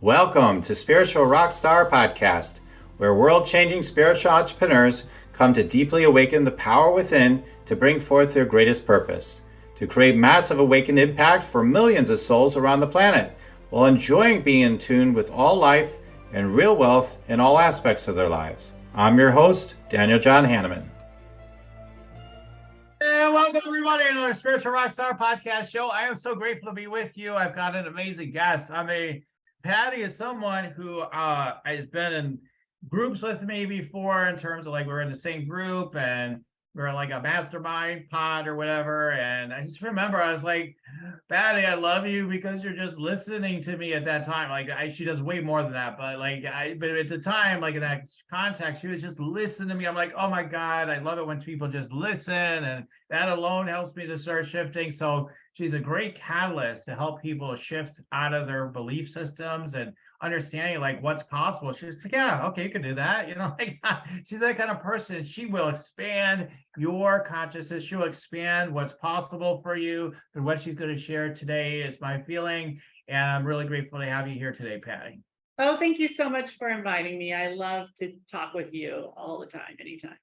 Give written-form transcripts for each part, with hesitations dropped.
Welcome to Spiritual Rockstar Podcast, where world-changing spiritual entrepreneurs come to deeply awaken the power within to bring forth their greatest purpose, to create massive awakened impact for millions of souls around the planet, while enjoying being in tune with all life and real wealth in all aspects of their lives. I'm your host, Daniel John Hanneman. And welcome everybody to our Spiritual Rockstar Podcast show. I am so grateful to be with you. I've got an amazing guest. Patti is someone who has been in groups with me before, in terms of like we're in the same group and we're like a mastermind pod or whatever. And I just remember I was like, Patti, I love you because you're just listening to me at that time. She does way more than that, but but at the time, like in that context, she was just listening to me. I'm like, oh my God, I love it when people just listen, and that alone helps me to start shifting. So she's a great catalyst to help people shift out of their belief systems and understanding like what's possible. She's like, yeah, okay, you can do that. She's that kind of person. She will expand your consciousness. She'll expand what's possible for you through what she's going to share today, is my feeling. And I'm really grateful to have you here today, Patti. Oh, thank you so much for inviting me. I love to talk with you all the time, anytime.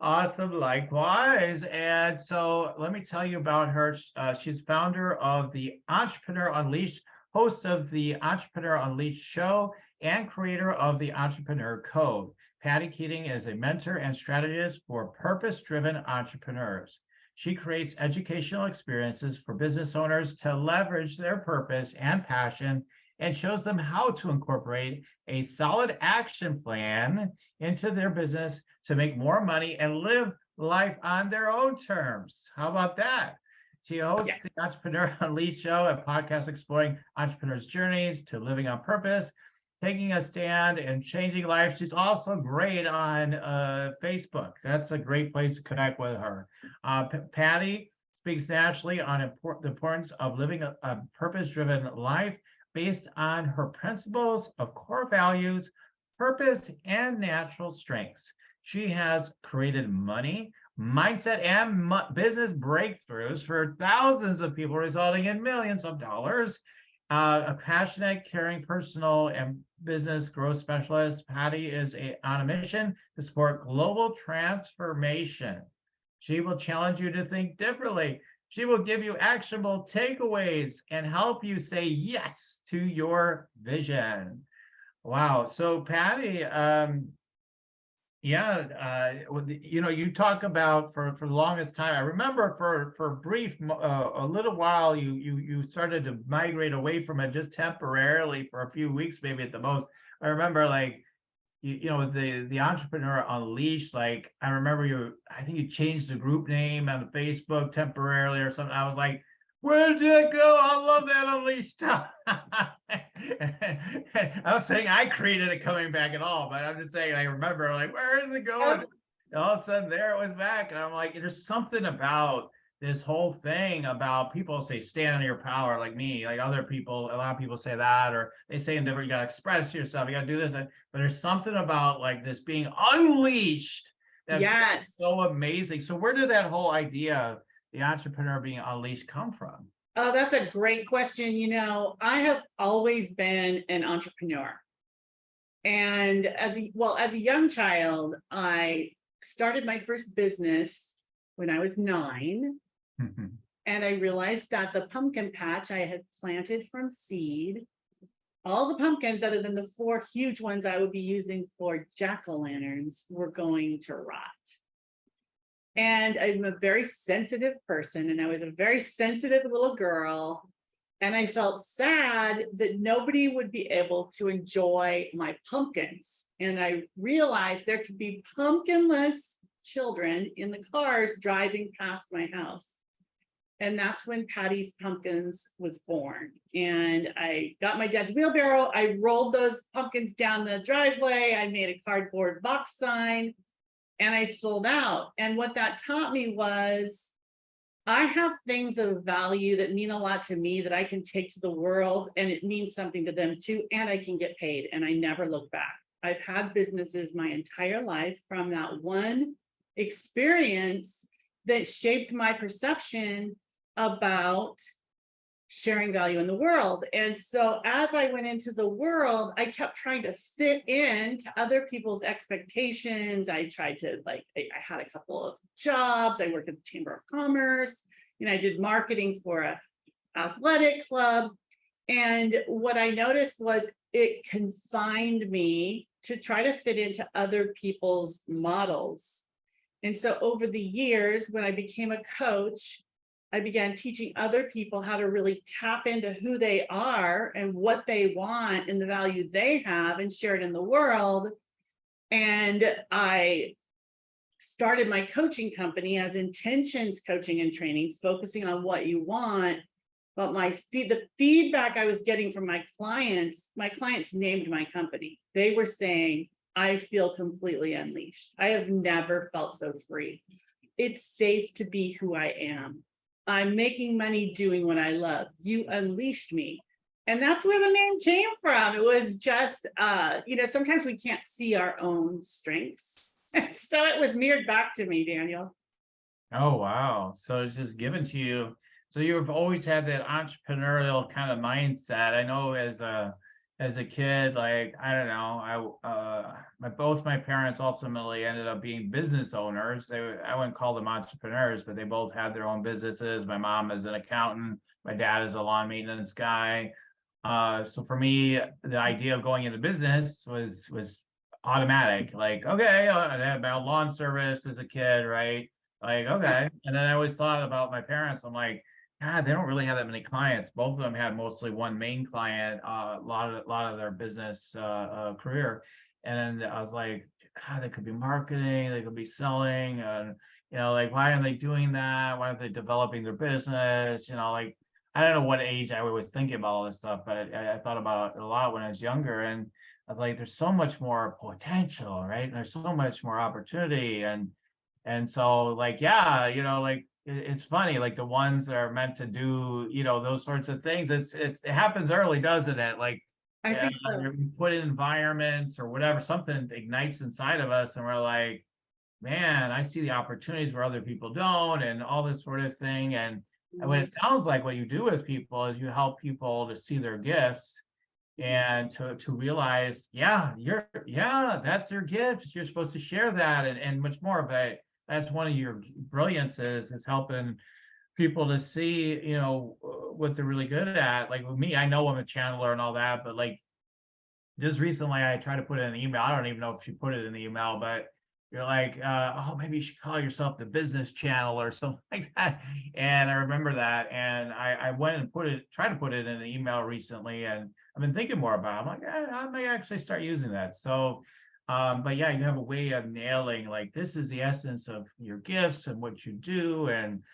Awesome, likewise. And so let me tell you about her. She's founder of the Entrepreneur Unleashed, host of the Entrepreneur Unleashed show, and creator of the Entrepreneur Code. Patti Keating is a mentor and strategist for purpose-driven entrepreneurs. She creates educational experiences for business owners to leverage their purpose and passion, and shows them how to incorporate a solid action plan into their business to make more money and live life on their own terms. How about that? She hosts the Entrepreneur Unleashed show, a podcast exploring entrepreneurs' journeys to living on purpose, taking a stand and changing lives. She's also great on Facebook. That's a great place to connect with her. Patti speaks naturally on the importance of living a purpose-driven life based on her principles of core values, purpose, and natural strengths. She has created money, mindset, and business breakthroughs for thousands of people, resulting in millions of dollars. A passionate, caring, personal, and business growth specialist, Patti is on a mission to support global transformation. She will challenge you to think differently. She will give you actionable takeaways and help you say yes to your vision. Wow. So Patti, you talk about for the longest time. I remember for a brief, a little while, you started to migrate away from it just temporarily for a few weeks, maybe at the most. I remember with the Entrepreneur Unleashed, I remember I think you changed the group name on Facebook temporarily or something. I was like, where did it go? I love that Unleashed stuff. I'm not saying I created it coming back at all, but I'm just saying I remember where is it going? And all of a sudden there it was back. And I'm like, there's something about this whole thing about people say stand on your power, like me, like other people, a lot of people say that, or they say in different, you got to express yourself, you got to do this, but there's something about this being unleashed that's so amazing. So where did that whole idea of the entrepreneur being unleashed come from? Oh, that's a great question. I have always been an entrepreneur. And as a young child, I started my first business when I was 9. And I realized that the pumpkin patch I had planted from seed, all the pumpkins other than the 4 huge ones I would be using for jack-o'-lanterns, were going to rot. And I'm a very sensitive person, and I was a very sensitive little girl. And I felt sad that nobody would be able to enjoy my pumpkins. And I realized there could be pumpkinless children in the cars driving past my house. And that's when Patti's Pumpkins was born. And I got my dad's wheelbarrow. I rolled those pumpkins down the driveway. I made a cardboard box sign, and I sold out. And what that taught me was I have things of value that mean a lot to me that I can take to the world, and it means something to them too, and I can get paid, and I never look back. I've had businesses my entire life from that one experience that shaped my perception about sharing value in the world. And so as I went into the world, I kept trying to fit in to other people's expectations. I tried to I had a couple of jobs. I worked at the Chamber of Commerce, I did marketing for a athletic club. And what I noticed was it confined me to try to fit into other people's models. And so over the years, when I became a coach, I began teaching other people how to really tap into who they are and what they want and the value they have and share it in the world. And I started my coaching company as Intentions Coaching and Training, focusing on what you want. But the feedback I was getting from my clients named my company. They were saying, I feel completely unleashed. I have never felt so free. It's safe to be who I am. I'm making money doing what I love. You unleashed me. And that's where the name came from. It was just, sometimes we can't see our own strengths. So it was mirrored back to me, Daniel. Oh, wow. So it's just given to you. So you've always had that entrepreneurial kind of mindset. I know as a kid, like, I don't know, both my parents ultimately ended up being business owners. I wouldn't call them entrepreneurs, but they both had their own businesses. My mom is an accountant. My dad is a lawn maintenance guy. So for me, the idea of going into business was automatic. Like, okay, I had my own lawn service as a kid, right? Like, okay. And then I always thought about my parents. I'm like, God, they don't really have that many clients. Both of them had mostly one main client, a lot of their business career. And I was like, God, they could be marketing, they could be selling, and like, why aren't they doing that? Why aren't they developing their business? Like, I don't know what age I was thinking about all this stuff, but I thought about it a lot when I was younger, and I was like, there's so much more potential, right? And there's so much more opportunity, and so, like, yeah, like, it's funny, like the ones that are meant to do, those sorts of things. It happens early, doesn't it? Like, I think so. we put in environments or whatever, something ignites inside of us, and we're like, man, I see the opportunities where other people don't, and all this sort of thing. And what it sounds like what you do with people is you help people to see their gifts and to realize, yeah, that's their gift. You're supposed to share that, and much more of it. That's one of your brilliances, is helping people to see, what they're really good at. Like with me, I know I'm a channeler and all that, but like just recently I tried to put it in an email. I don't even know if she put it in the email, but you're like, oh, maybe you should call yourself the business channel or something like that. And I remember that. And I went and tried to put it in an email recently. And I've been thinking more about it. I'm like, I may actually start using that. So, but yeah, you have a way of nailing, like, this is the essence of your gifts and what you do. And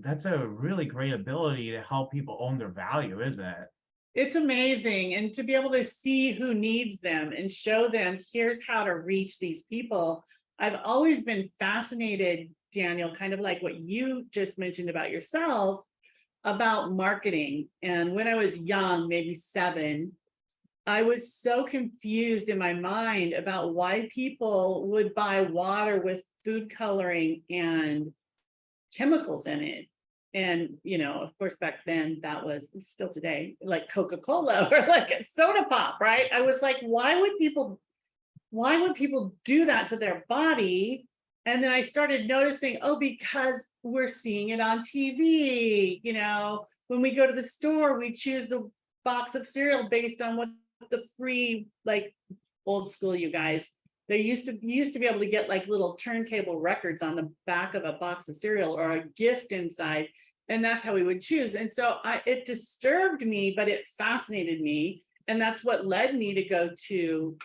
that's a really great ability to help people own their value, isn't it? It's amazing. And to be able to see who needs them and show them, here's how to reach these people. I've always been fascinated, Daniel, kind of like what you just mentioned about yourself, about marketing. And when I was young, maybe 7, I was so confused in my mind about why people would buy water with food coloring and chemicals in it. And, of course, back then that was still today, like Coca-Cola or like a soda pop, right? I was like, why would people do that to their body? And then I started noticing, because we're seeing it on TV. When we go to the store, we choose the box of cereal based on what the free, like, old school, you guys. You used to be able to get like little turntable records on the back of a box of cereal or a gift inside. And that's how we would choose. And so it disturbed me, but it fascinated me. And that's what led me to go to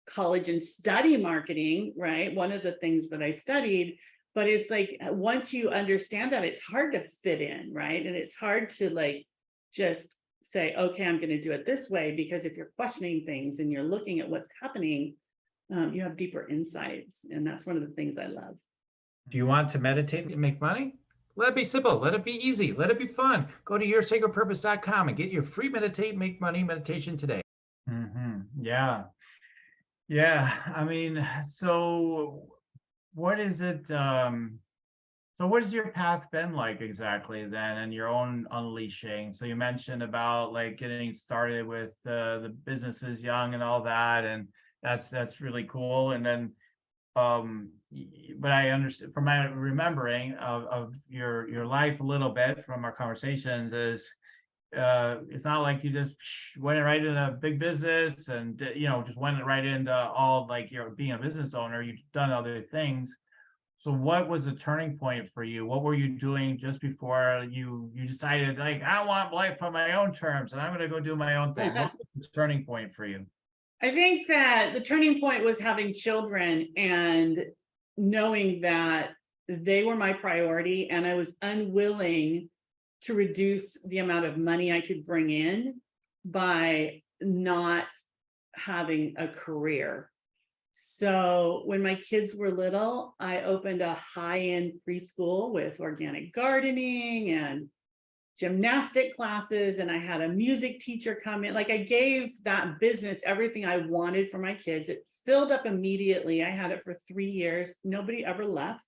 college and study marketing, right? One of the things that I studied. But it's like, once you understand that, it's hard to fit in, right? And it's hard to like just say, okay, I'm going to do it this way, because if you're questioning things and you're looking at what's happening, you have deeper insights. And that's one of the things I love. Do you want to meditate and make money? Let it be simple. Let it be easy. Let it be fun. Go to yoursacredpurpose.com and get your free Meditate and Make Money meditation today. Yeah. Yeah. I mean, so what is it? So what's your path been like exactly then, and your own unleashing? So you mentioned about like getting started with the businesses young and all that, and that's really cool. And then but I understand from my remembering of your life a little bit from our conversations is it's not like you just went right into big business and just went right into all like you're being a business owner. You've done other things. So what was the turning point for you? What were you doing just before you decided like I want life on my own terms and I'm going to go do my own thing? What was the turning point for you? I think that the turning point was having children and knowing that they were my priority, and I was unwilling to reduce the amount of money I could bring in by not having a career. So when my kids were little, I opened a high-end preschool with organic gardening and gymnastic classes, and I had a music teacher come in. Like, I gave that business everything I wanted for my kids. It filled up immediately. I had it for 3 years. Nobody ever left.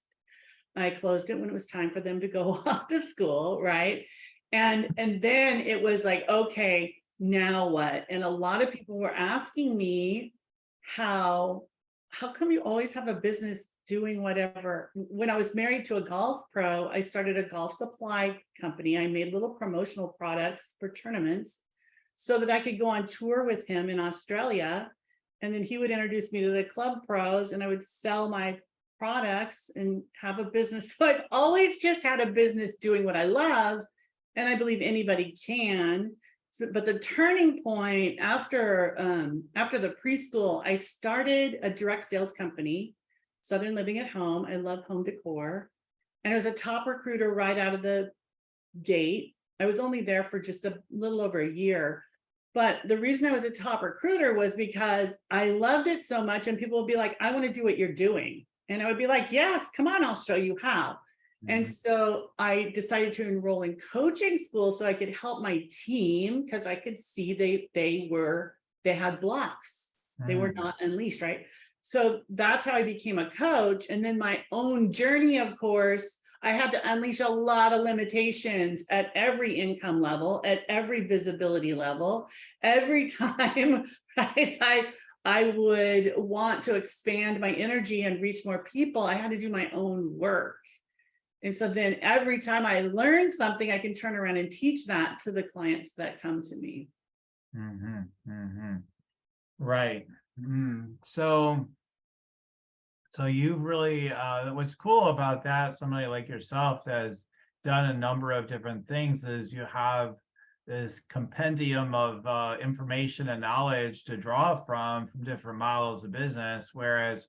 I closed it when it was time for them to go off to school, right? And then it was like, okay, now what? And a lot of people were asking me, how come you always have a business doing whatever? When I was married to a golf pro, I started a golf supply company. I made little promotional products for tournaments so that I could go on tour with him in Australia. And then he would introduce me to the club pros and I would sell my products and have a business. So I've always just had a business doing what I love. And I believe anybody can. So, but the turning point after the preschool, I started a direct sales company, Southern Living at Home. I love home decor. And I was a top recruiter right out of the gate. I was only there for just a little over a year. But the reason I was a top recruiter was because I loved it so much. And people would be like, I want to do what you're doing. And I would be like, yes, come on, I'll show you how. And so I decided to enroll in coaching school so I could help my team, because I could see they had blocks. They were not unleashed, right? So that's how I became a coach. And then my own journey, of course, I had to unleash a lot of limitations at every income level, at every visibility level. Every time, right, I would want to expand my energy and reach more people, I had to do my own work. And so then every time I learn something, I can turn around and teach that to the clients that come to me. Right. So you've really, what's cool about that, somebody like yourself that has done a number of different things, is you have this compendium of information and knowledge to draw from different models of business, whereas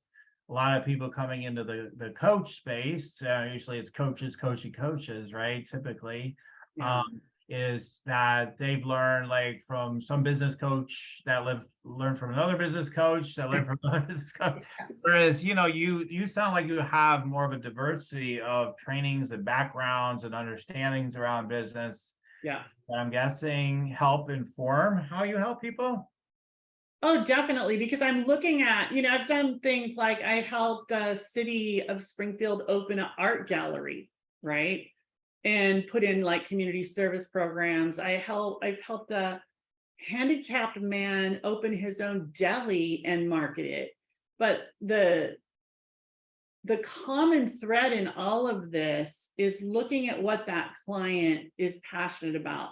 a lot of people coming into the coach space, usually it's coaches coaching coaches, right? Typically, Yeah. is that they've learned like from some business coach that learned from another business coach that learned from another business coach. Whereas, you sound like you have more of a diversity of trainings and backgrounds and understandings around business. Yeah. That I'm guessing help inform how you help people. Oh, definitely. Because I'm looking at, I've done things like I helped the city of Springfield open an art gallery, right? And put in like community service programs. I've helped a handicapped man open his own deli and market it. But the common thread in all of this is looking at what that client is passionate about.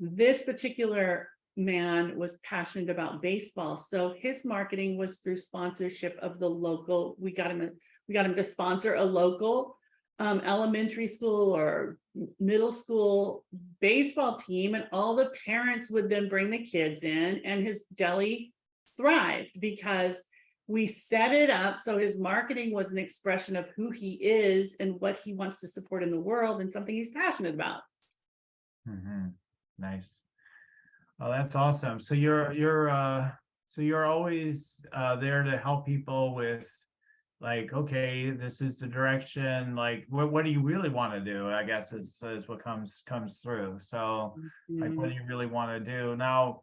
This particular man was passionate about baseball, so his marketing was through sponsorship of the local. We got him to sponsor a local elementary school or middle school baseball team, and all the parents would then bring the kids in, and his deli thrived because we set it up so his marketing was an expression of who he is and what he wants to support in the world and something he's passionate about. Nice. Oh, that's awesome. So you're always there to help people with like, okay, this is the direction, like what do you really want to do, I guess is what comes through. So like what do you really want to do now?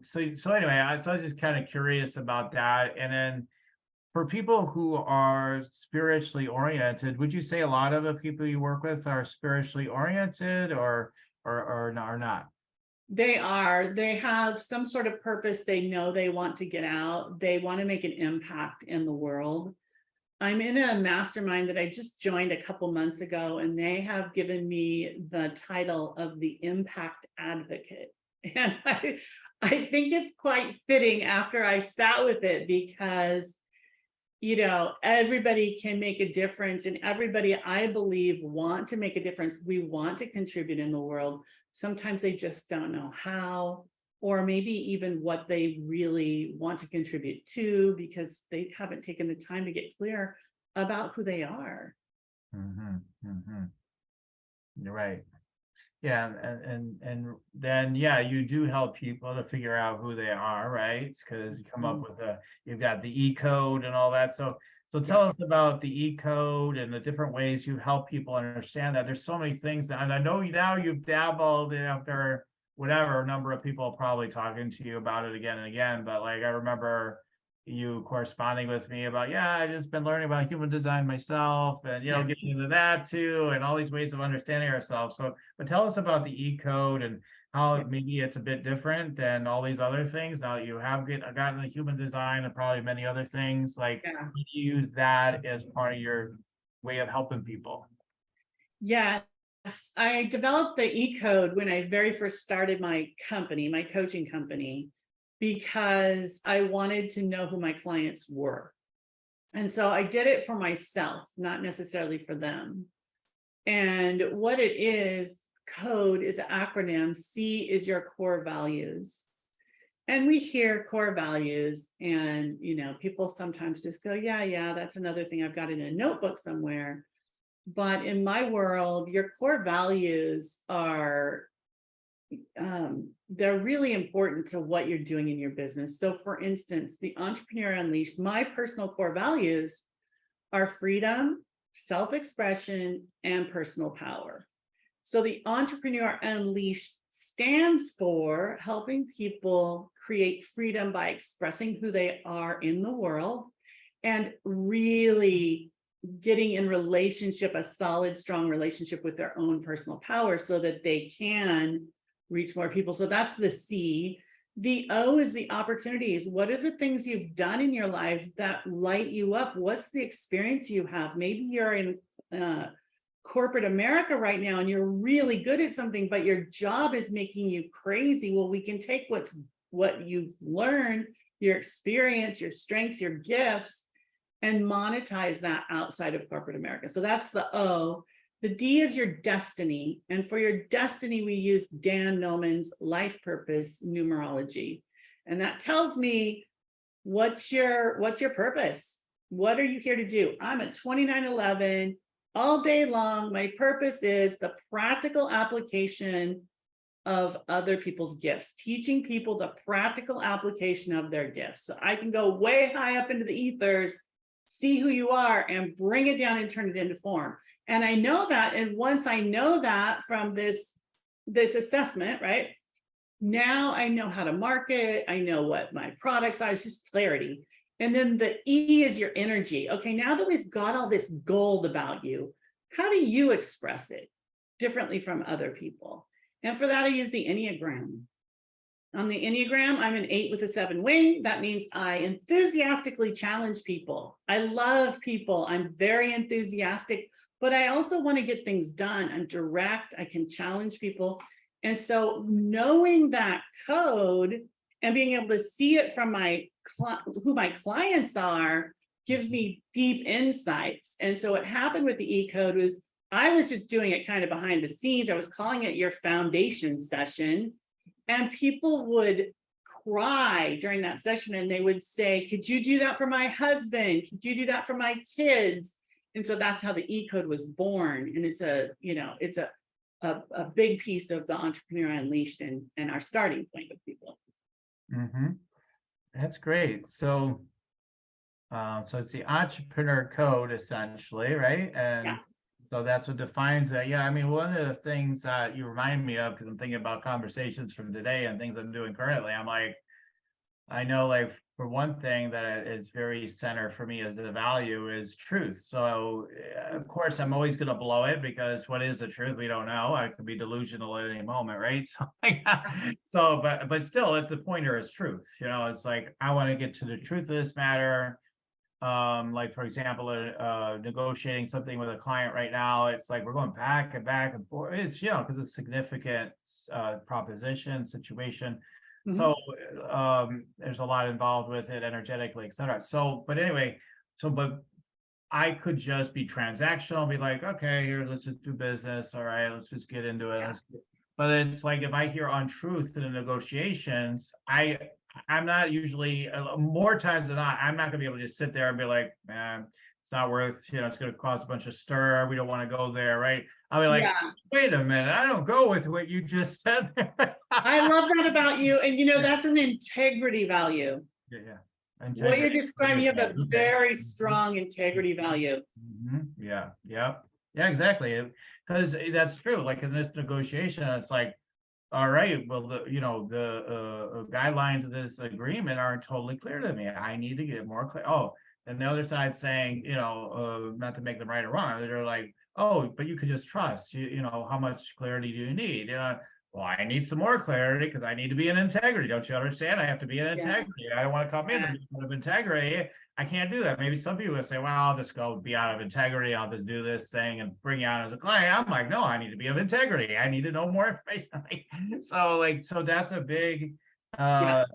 So anyway, I was just kind of curious about that. And then for people who are spiritually oriented, would you say a lot of the people you work with are spiritually oriented, or not? They have some sort of purpose. They know they want to get out. They want to make an impact in the world. I'm in a mastermind that I just joined a couple months ago, and they have given me the title of the Impact Advocate. And I think it's quite fitting after I sat with it, because everybody can make a difference, and everybody, I believe, want to make a difference. We want to contribute in the world. Sometimes they just don't know how, or maybe even what they really want to contribute to, because they haven't taken the time to get clear about who they are. You're right. Yeah, and then you do help people to figure out who they are, right? Because you come up with you've got the E code and all that. So tell us about the E code and the different ways you help people understand that. There's so many things, and I know now you've dabbled after whatever number of people probably talking to you about it again and again. But like I remember you corresponding with me about, I just been learning about human design myself, and getting into that too, and all these ways of understanding ourselves. So, but tell us about the E code and how maybe it's a bit different than all these other things. Now that you have gotten the human design and probably many other things, like how do you use that as part of your way of helping people? Yes, I developed the E code when I very first started my company, my coaching company, because I wanted to know who my clients were. And so I did it for myself, not necessarily for them. And what it is, code is an acronym. C is your core values. And we hear core values, and people sometimes just go, yeah, that's another thing I've got in a notebook somewhere. But in my world, your core values are they're really important to what you're doing in your business. So for instance, the Entrepreneur Unleashed, my personal core values are freedom, self-expression, and personal power. So the Entrepreneur Unleashed stands for helping people create freedom by expressing who they are in the world, and really getting in relationship, a solid, strong relationship with their own personal power, so that they can reach more people. So that's the C. The O is the opportunities. What are the things you've done in your life that light you up? What's the experience you have? Maybe you're in corporate America right now and you're really good at something, but your job is making you crazy. Well, we can take what you've learned, your experience, your strengths, your gifts, and monetize that outside of corporate America. So that's the O. The D is your destiny. And for your destiny, we use Dan Millman's life purpose numerology. And that tells me, what's your purpose? What are you here to do? I'm at 2911 all day long. My purpose is the practical application of other people's gifts, teaching people the practical application of their gifts. So I can go way high up into the ethers, see who you are, and bring it down and turn it into form. And I know that. And once I know that from this assessment, right, now I know how to market. I know what my products are. It's just clarity. And then the E is your energy. Okay, now that we've got all this gold about you, how do you express it differently from other people? And for that, I use the Enneagram. On the Enneagram, I'm an 8 with a 7 wing. That means I enthusiastically challenge people. I love people. I'm very enthusiastic, but I also want to get things done. I'm direct. I can challenge people. And so knowing that code and being able to see it from who my clients are gives me deep insights. And so what happened with the E code was I was just doing it kind of behind the scenes. I was calling it your foundation session. And people would cry during that session, and they would say, could you do that for my husband? Could you do that for my kids? And so that's how the E code was born. And it's a big piece of the Entrepreneur Unleashed and our starting point with people. That's great. So it's the entrepreneur code essentially, right? And so that's what defines that. Yeah, I mean, one of the things that you remind me of, because I'm thinking about conversations from today and things I'm doing currently, I'm like, I know, like, for one thing that is very center for me as a value is truth. So, of course, I'm always going to blow it because what is the truth? We don't know. I could be delusional at any moment, right? So, but still, at the pointer is truth. It's like I want to get to the truth of this matter. Like, for example, negotiating something with a client right now, it's like we're going back and back and forth. It's because it's significant proposition situation. Mhm. So there's a lot involved with it energetically, et cetera. So, but anyway, but I could just be transactional, be like, okay, here, let's just do business. All right, let's just get into it. Yeah. But it's like if I hear untruth in the negotiations, I'm not usually more times than not, I'm not gonna be able to just sit there and be like, man, it's not worth, it's gonna cause a bunch of stir. We don't want to go there, right? I'll be like, Yeah. wait a minute, I don't go with what you just said there. I love that about you. And that's an integrity value. Yeah, yeah. What you're Integrity. describing, you have a Okay. very strong integrity value. Yeah, yeah, yeah, exactly. Because that's true. Like in this negotiation, it's like, all right, well, the guidelines of this agreement aren't totally clear to me. I need to get more clear. Oh, and the other side saying, not to make them right or wrong, they're like, oh, but you could just trust. How much clarity do you need? Well, I need some more clarity because I need to be in integrity. Don't you understand? I have to be in Yeah. integrity. I don't want to come in and be out of integrity. I can't do that. Maybe some people would say, well, I'll just go be out of integrity. I'll just do this thing and bring you out as a client. I'm like, no, I need to be of integrity. I need to know more information. So that's a big, Yeah.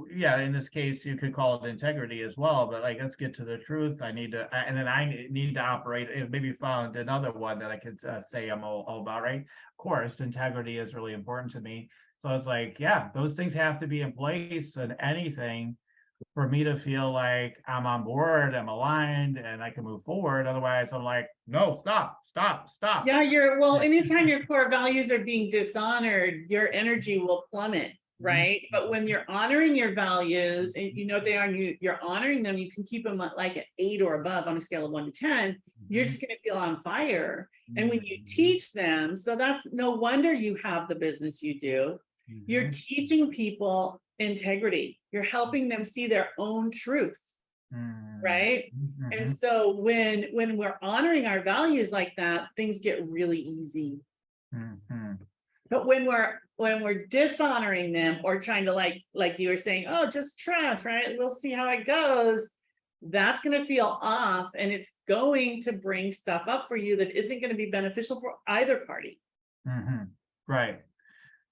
yeah, in this case, you could call it integrity as well, but like, let's get to the truth. And then I need to operate, and maybe found another one that I could say I'm all about, right? Of course, integrity is really important to me. So it's like, yeah, those things have to be in place and anything for me to feel like I'm on board, I'm aligned, and I can move forward. Otherwise, I'm like, no, stop. Yeah, well, anytime your core values are being dishonored, your energy will plummet, right? But when you're honoring your values and you know they are, you're honoring them, you can keep them at like an 8 or above on a scale of 1 to 10. You're just going to feel on fire. And when you teach them, so that's no wonder you have the business you do. You're teaching people integrity. You're helping them see their own truth, right? And so when we're honoring our values like that, things get really easy. But when we're dishonoring them or trying to like you were saying, oh, just trust, right? We'll see how it goes. That's going to feel off, and it's going to bring stuff up for you that isn't going to be beneficial for either party.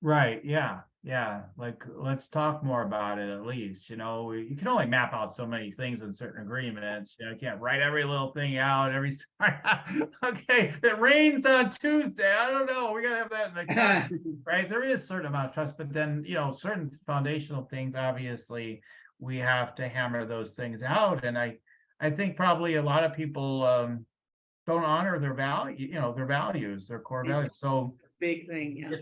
Right. Yeah. Like, let's talk more about it at least. You can only map out so many things in certain agreements. You can't write every little thing out every. Okay, it rains on Tuesday. I don't know. We gotta have that in the contract, right? There is a certain amount of trust, but then certain foundational things, obviously, we have to hammer those things out. And I think probably a lot of people don't honor their value, their values, their core values. So big thing, yeah.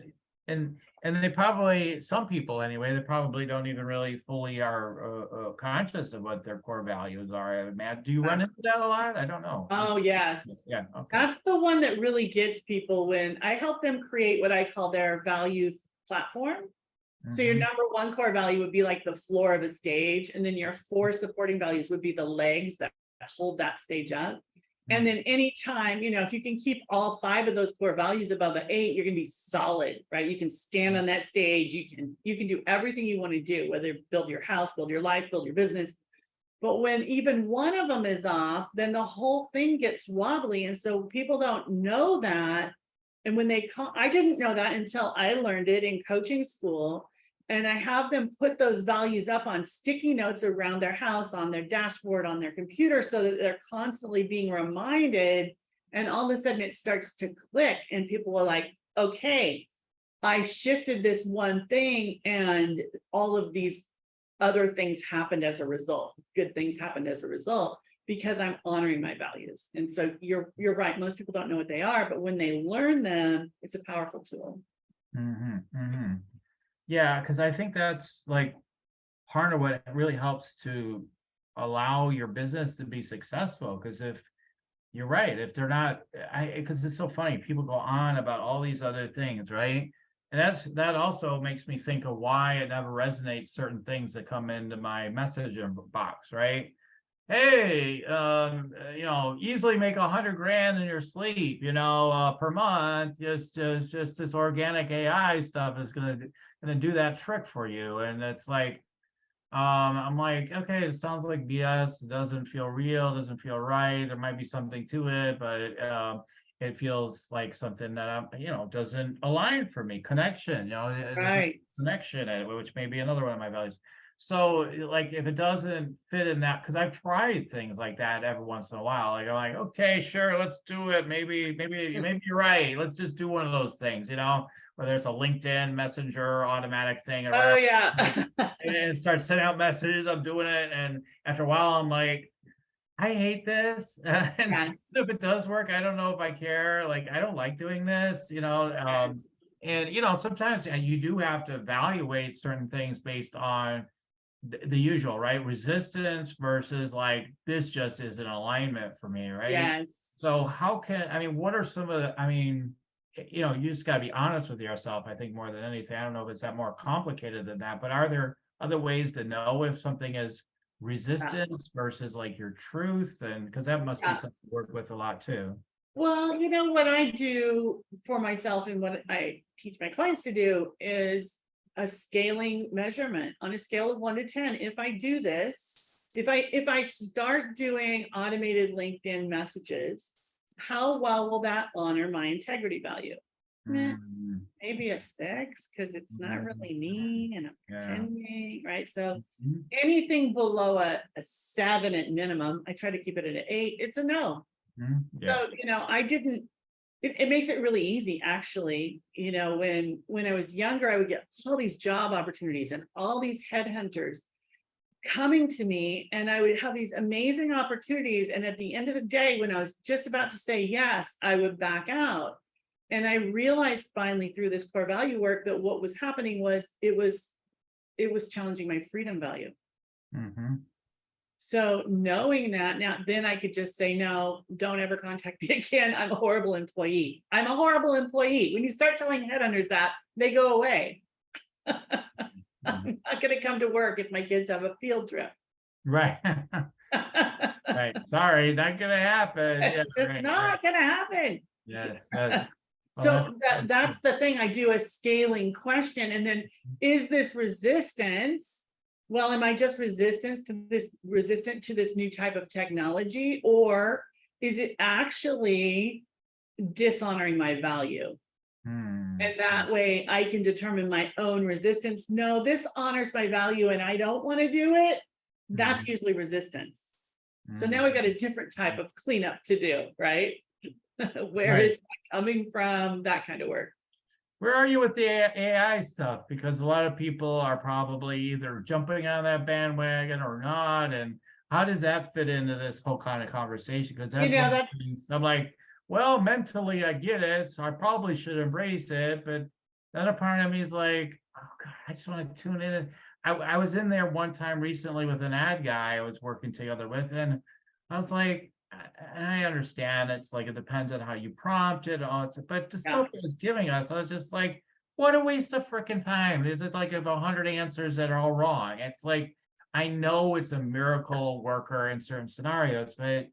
And they probably, some people anyway, they probably don't even really fully are conscious of what their core values are. Matt, do you run into that a lot? I don't know. Oh, yes. Yeah. Okay. That's the one that really gets people when I help them create what I call their value platform. So your number one core value would be like the floor of a stage, and then your 4 supporting values would be the legs that hold that stage up. And then anytime, if you can keep all 5 of those core values above the 8, you're going to be solid, right? You can stand on that stage. You can do everything you want to do, whether build your house, build your life, build your business. But when even one of them is off, then the whole thing gets wobbly. And so people don't know that. And when I didn't know that until I learned it in coaching school. And I have them put those values up on sticky notes around their house, on their dashboard, on their computer, so that they're constantly being reminded. And all of a sudden it starts to click, and people are like, okay, I shifted this one thing, and all of these other things happened as a result. Good things happened as a result because I'm honoring my values. And so you're right. Most people don't know what they are, but when they learn them, it's a powerful tool. Yeah, because I think that's like part of what really helps to allow your business to be successful. Because if you're right, if they're not, because it's so funny, people go on about all these other things, right? And that also makes me think of why it never resonates certain things that come into my message box, right? Hey, easily make 100 grand in your sleep, per month. Just this organic AI stuff is gonna do that trick for you. And it's like, I'm like, okay, it sounds like BS. It doesn't feel real, doesn't feel right. There might be something to it, but it feels like something that doesn't align for me. Connection, there's a Right. connection, which may be another one of my values. So, like, if it doesn't fit in that, because I've tried things like that every once in a while. Like, I'm like, okay, sure, let's do it. Maybe you're right. Let's just do one of those things, whether it's a LinkedIn Messenger automatic thing or Oh, whatever. yeah. And start sending out messages. I'm doing it, and after a while, I'm like, I hate this. And Yes. if it does work, I don't know if I care. Like, I don't like doing this, Yes. and sometimes you do have to evaluate certain things based on the usual, right? Resistance versus like this just is an alignment for me, right? Yes. So what are some of the, you just got to be honest with yourself, I think, more than anything. I don't know if it's that more complicated than that, but are there other ways to know if something is Yeah. resistance versus like your truth? And because that must be Yeah. something to work with a lot too. Well, what I do for myself and what I teach my clients to do is a scaling measurement on a scale of 1 to 10. If I do this, if I start doing automated LinkedIn messages, how well will that honor my integrity value? Mm, Maybe a 6 because it's not mm, really me, and a yeah. 10, right? So Mhm. anything below a 7 at minimum, I try to keep it at an 8. It's a no. Mhm. Yeah. So, I didn't, it makes it really easy, actually. When I was younger, I would get all these job opportunities and all these headhunters coming to me, and I would have these amazing opportunities. And at the end of the day, when I was just about to say yes, I would back out. And I realized finally through this core value work that what was happening was it was challenging my freedom value. Hmm. So knowing that now, then I could just say, no, don't ever contact me again. I'm a horrible employee. I'm a horrible employee. When you start telling headhunters that, they go away. I'm not going to come to work if my kids have a field trip. Right. Right. Sorry, not gonna happen. Yeah, It's just right, right. not going to happen. Yes, yes. Well, So that's the thing. I do a scaling question. And then, is this resistance? Well, am I just resistant to this new type of technology, or is it actually dishonoring my value? And that way I can determine my own resistance. No, this honors my value and I don't want to do it. That's usually resistance. So now we've got a different type of cleanup to do, right? Where Right. is that coming from? That kind of work. Where are you with the AI stuff? Because a lot of people are probably either jumping on that bandwagon or not. And how does that fit into this whole kind of conversation? Because You that's one know, of that the things I'm like, well, mentally I get it, so I probably should embrace it. But the other part of me is like, oh God, I just want to tune in. I was in there one time recently with an ad guy I was working together with, and I was like, and I understand it's like it depends on how you prompt it, all it's, but the yeah, stuff it was giving us, I was just like, what a waste of freaking time. There's like 100 answers that are all wrong. It's like I know it's a miracle worker in certain scenarios, but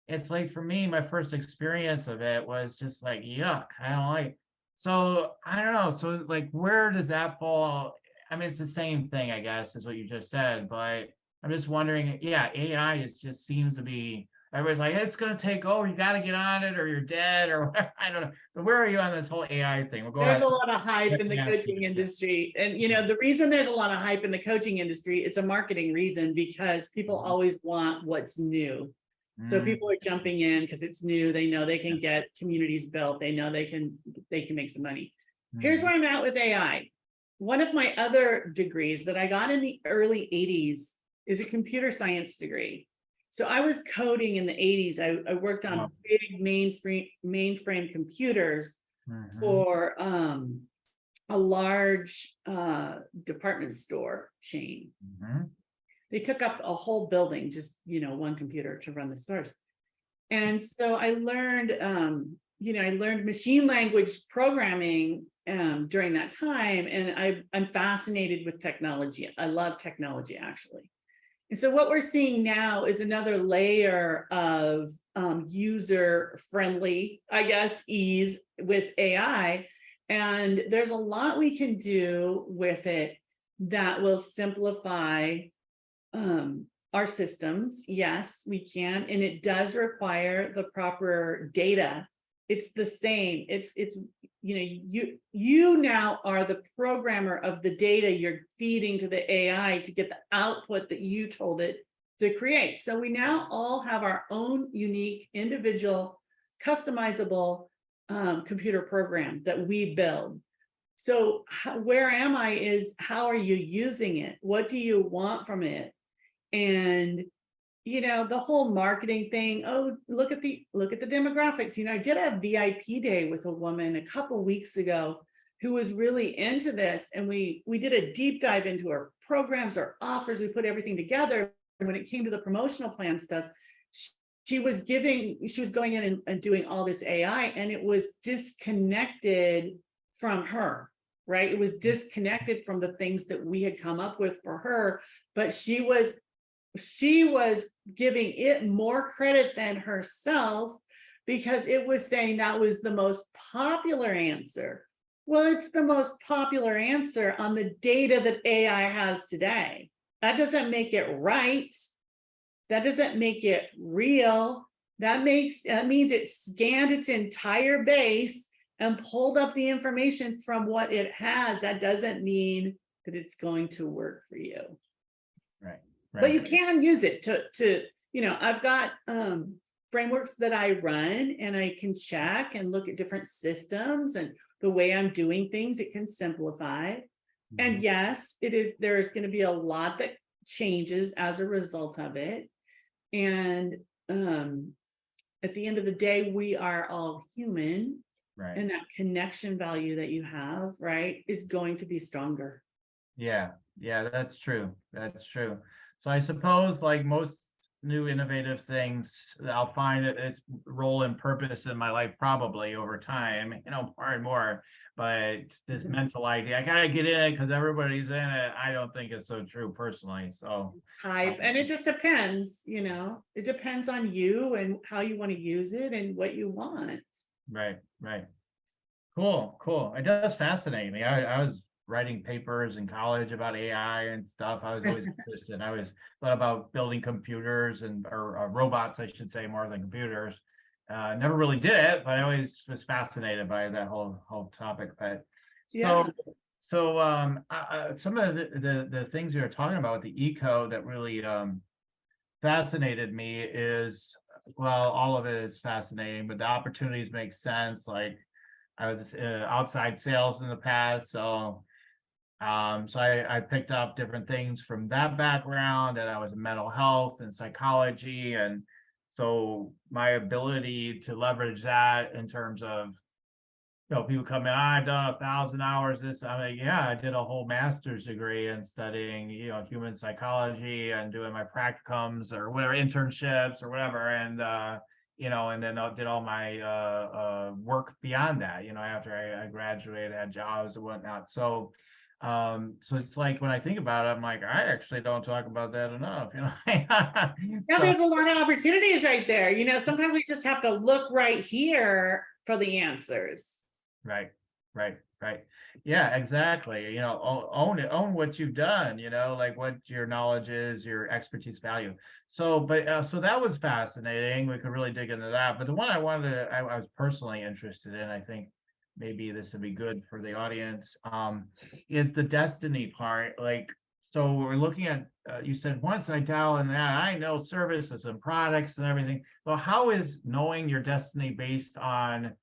it's like for me, my first experience of it was just like yuck. I don't like. So I don't know. So like, where does that fall? I mean, it's the same thing, I guess, is what you just said, but I'm just wondering. Yeah, AI just seems to be. Everybody's like, it's going to take over. You got to get on it, or you're dead, or whatever. I don't know. So where are you on this whole AI thing? Well, go there's ahead. a lot of hype Let in me the ask you. coaching Yeah. industry. And, the reason there's a lot of hype in the coaching industry, it's a marketing reason, because people always want what's new. So Mm, people are jumping in because it's new. They know they can get communities built. They know they can make some money. Here's mm, where I'm at with AI. One of my other degrees that I got in the early 80s is a computer science degree. So I was coding in the 80s. I worked wow. on big mainframe computers Mhm, for a large department store chain. mhm, They took up a whole building, just one computer to run the stores. And so I learned, I learned machine language programming during that time. And I'm fascinated with technology. I love technology, actually. And so what we're seeing now is another layer of user-friendly, I guess, ease with AI. And there's a lot we can do with it that will simplify our systems. Yes, we can. And it does require the proper data. It's the same. It's you now are the programmer of the data you're feeding to the AI to get the output that you told it to create. So we now all have our own unique, individual, customizable computer program that we build. So where am I is, how are you using it? What do you want from it? And the whole marketing thing, oh, look at the demographics. I did a VIP day with a woman a couple weeks ago who was really into this, and we did a deep dive into our programs, our offers. We put everything together. And when it came to the promotional plan stuff, she was going in and doing all this AI, and it was disconnected from her, right? It was disconnected from the things that we had come up with for her, but she was giving it more credit than herself, because it was saying that was the most popular answer. Well, it's the most popular answer on the data that AI has today. That doesn't make it right. That doesn't make it real. That means it scanned its entire base and pulled up the information from what it has. That doesn't mean that it's going to work for you. Right. But you can use it to I've got frameworks that I run, and I can check and look at different systems and the way I'm doing things. It can simplify. Mm-hmm. And yes, there's going to be a lot that changes as a result of it. And at the end of the day, we are all human. Right. And that connection value that you have, right, is going to be stronger. Yeah, that's true. That's true. So I suppose, like most new innovative things, I'll find its role and purpose in my life probably over time, more and more. But this mental idea, I gotta get in it because everybody's in it, I don't think it's so true personally. So hype, and it just depends, it depends on you and how you want to use it and what you want. Right. Cool. It does fascinate me. I was writing papers in college about AI and stuff. I was always interested. I was thought about building computers or robots, I should say, more than computers. Never really did it, but I always was fascinated by that whole topic. But some of the things you were talking about with the eco that really fascinated me is, well, all of it is fascinating, but the opportunities make sense. Like, I was outside sales in the past, so I picked up different things from that background, and I was in mental health and psychology, and so my ability to leverage that in terms of, people come in, I've done 1,000 hours. I'm like, yeah, I did a whole master's degree in studying, human psychology and doing my practicums or whatever, internships or whatever, and and then I did all my work beyond that, after I graduated, had jobs and whatnot. So it's like, when I think about it, I'm like, I actually don't talk about that enough, Yeah, there's a lot of opportunities right there. Sometimes we just have to look right here for the answers. Right. Yeah, exactly. Own it, own what you've done, like what your knowledge is, your expertise value. So, but so that was fascinating. We could really dig into that. But the one I was personally interested in, I think maybe this would be good for the audience, is the destiny part. Like, so we're looking at, you said, once I dial in that, I know services and products and everything. Well, how is knowing your destiny based on,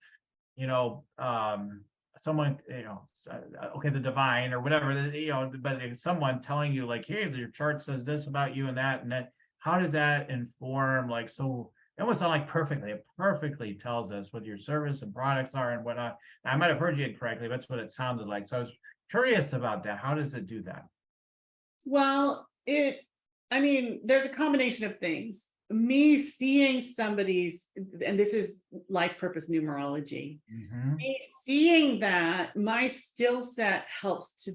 someone, okay, the divine or whatever, but if someone telling you, like, hey, your chart says this about you and that, how does that inform, like, so it almost sound like it perfectly tells us what your service and products are and whatnot. I might have heard you incorrectly, but that's what it sounded like. So I was curious about that. How does it do that? Well, there's a combination of things. me seeing somebody's, and this is life purpose numerology, Mhm. me seeing that, my skill set helps to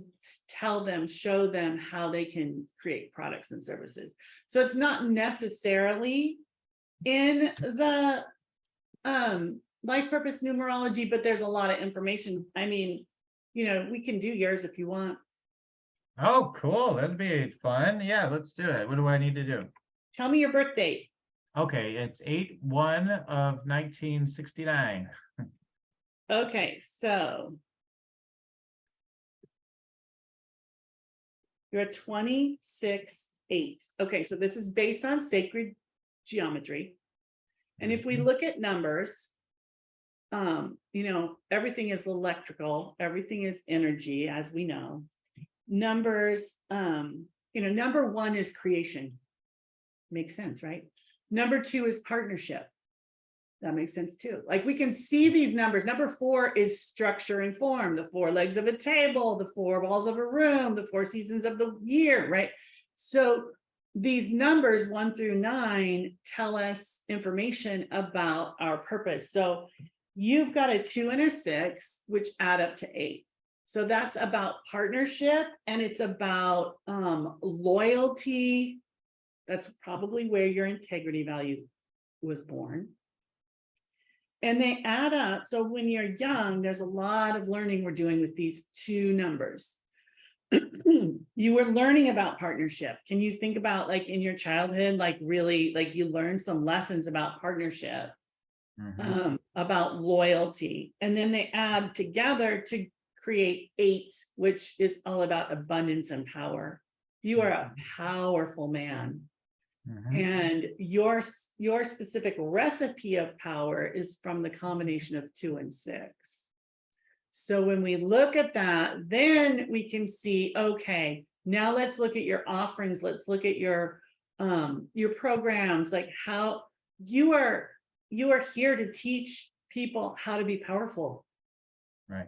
tell them, show them how they can create products and services. So it's not necessarily in the life purpose numerology, but there's a lot of information. I mean, we can do yours if you want. Oh, cool. That'd be fun. Yeah, let's do it. What do I need to do? Tell me your birth date. Okay, it's 8/1 of 1969. Okay, so you're a 26/8. Okay, so this is based on sacred geometry. And if we Mhm. look at numbers, everything is electrical, everything is energy, as we know. Numbers, number one is creation. Makes sense, right? Number two is partnership. That makes sense too. Like we can see these numbers. Number four is structure and form, the four legs of a table, the four walls of a room, the four seasons of the year, right? So these numbers 1 through 9 tell us information about our purpose. So you've got a 2 and a 6, which add up to 8. So that's about partnership, and it's about loyalty. That's probably where your integrity value was born. And they add up. So when you're young, there's a lot of learning we're doing with these 2 numbers. You were learning about partnership. Can you think about, like, in your childhood, like really, like you learned some lessons about partnership, Mhm. about loyalty, and then they add together to create 8, which is all about abundance and power. You are a powerful man. Mhm. And your specific recipe of power is from the combination of 2 and 6. So when we look at that, then we can see, okay, now let's look at your offerings. Let's look at your programs, like how you are here to teach people how to be powerful. Right.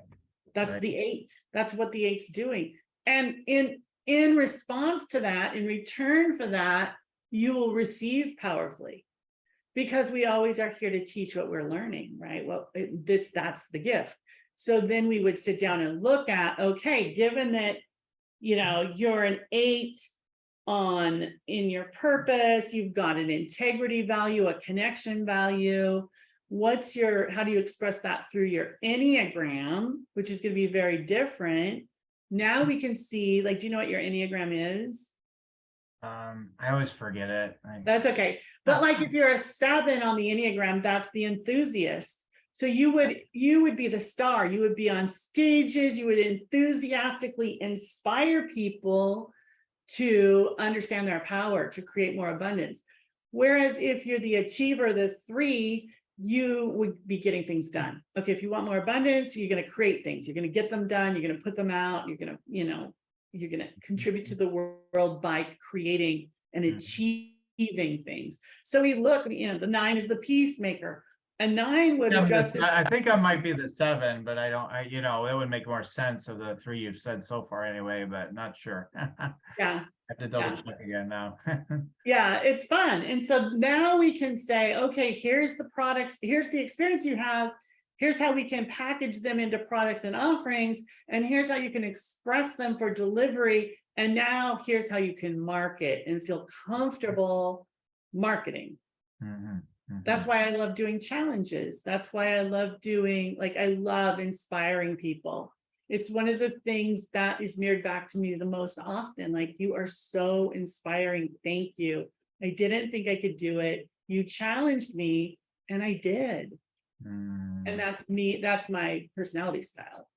That's Right. the 8. That's what the 8's doing. And in response to that, in return for that, you will receive powerfully, because we always are here to teach what we're learning, right? Well, that's the gift. So then we would sit down and look at, okay, given that, you're an 8 in your purpose, you've got an integrity value, a connection value. How do you express that through your Enneagram, which is going to be very different. Now we can see, like, do you know what your Enneagram is? I always forget it. That's okay. But like if you're a 7 on the Enneagram, that's the enthusiast. So you would be the star. You would be on stages. You would enthusiastically inspire people to understand their power, to create more abundance. Whereas if you're the achiever, the 3, you would be getting things done. Okay, if you want more abundance, you're going to create things. You're going to get them done. You're going to put them out. You're going to contribute to the world by creating and Mhm. achieving things. So we look, the 9 is the peacemaker. A 9 would address this. I think I might be the 7, but I don't. It would make more sense of the 3 you've said so far anyway, but not sure. I Yeah, have to double yeah. check again now. Yeah, it's fun. And so now we can say, okay, here's the products, here's the experience you have, here's how we can package them into products and offerings, and here's how you can express them for delivery. And now here's how you can market and feel comfortable marketing. Mhm. That's Mhm. why I love doing challenges. That's why I love I love inspiring people. It's one of the things that is mirrored back to me the most often. Like, you are so inspiring. Thank you. I didn't think I could do it. You challenged me and I did. And Mm. that's me. That's my personality style.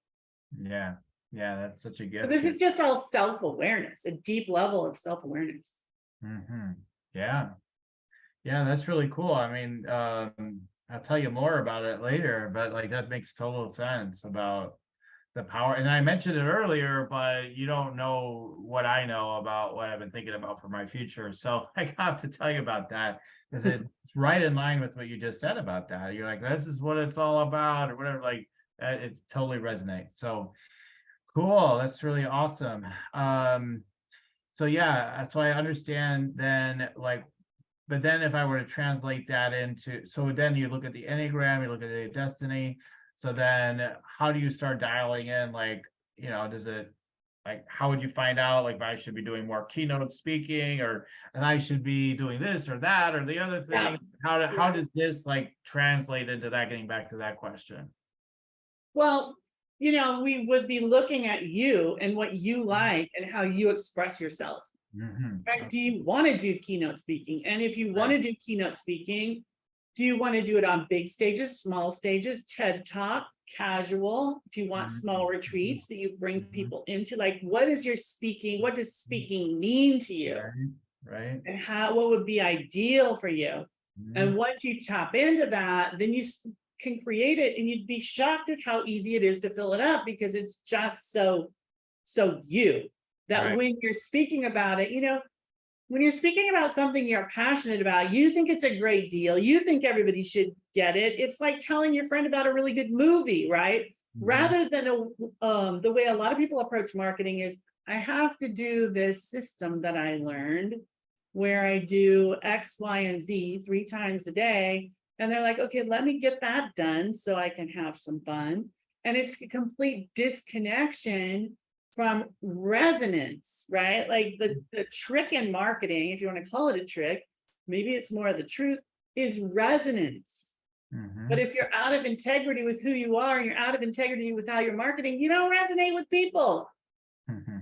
Yeah. Yeah, that's such a So gift. this is just all self-awareness, a deep level of self-awareness. Mhm. Yeah. Yeah, that's really cool. I mean, I'll tell you more about it later, but like that makes total sense about the power. And I mentioned it earlier, but you don't know what I know about what I've been thinking about for my future. So I have to tell you about that because it's right in line with what you just said about that. You're like, this is what it's all about, or whatever. Like, it totally resonates. So cool. That's really awesome. So yeah, so I understand then, like but then if I were to translate that into, so then you look at the Enneagram, you look at the destiny. So then how do you start dialing in, like, does it, like, how would you find out, like, if I should be doing more keynote speaking, and I should be doing this or that or the other Yeah. thing? How does this like translate into that, getting back to that question? Well, we would be looking at you and what you like and how you express yourself. Right? Do you want to do keynote speaking? And if you want to do keynote speaking, do you want to do it on big stages, small stages, TED Talk, casual? Do you want small retreats that you bring people into? Like, what does speaking mean to you? Right. And what would be ideal for you? And once you tap into that, then you can create it, and you'd be shocked at how easy it is to fill it up, because it's just so you that when you're speaking about it, when you're speaking about something you're passionate about, you think it's a great deal, you think everybody should get it. It's like telling your friend about a really good movie, right? Rather than the way a lot of people approach marketing is, I have to do this system that I learned where I do X, Y, and Z 3 times a day. And they're like, okay, let me get that done so I can have some fun. And it's a complete disconnection from resonance, right? Like the trick in marketing, if you want to call it a trick, maybe it's more of the truth, is resonance. But if you're out of integrity with who you are, and you're out of integrity with how you're marketing, you don't resonate with people.